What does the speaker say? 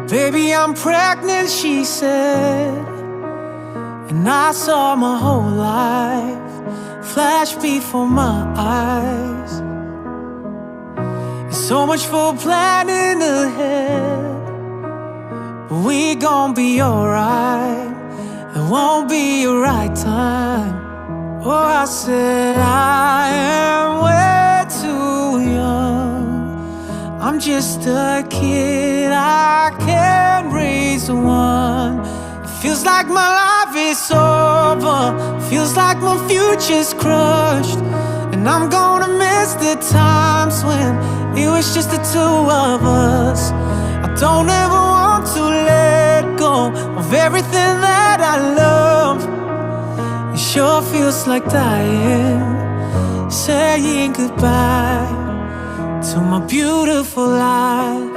Baby, I'm pregnant, she said. And I saw my whole life flash before my eyes. So much for planning ahead, but we gon' be alright. There won't be a right time. Oh, I said I am way too young. I'm just a kid, I can't raise one. It feels like my life is over, feels like my future's crushed. And I'm gonna miss the times when it was just the two of us. I don't ever want to let go of everything that I love. It sure feels like dying, saying goodbye to my beautiful life.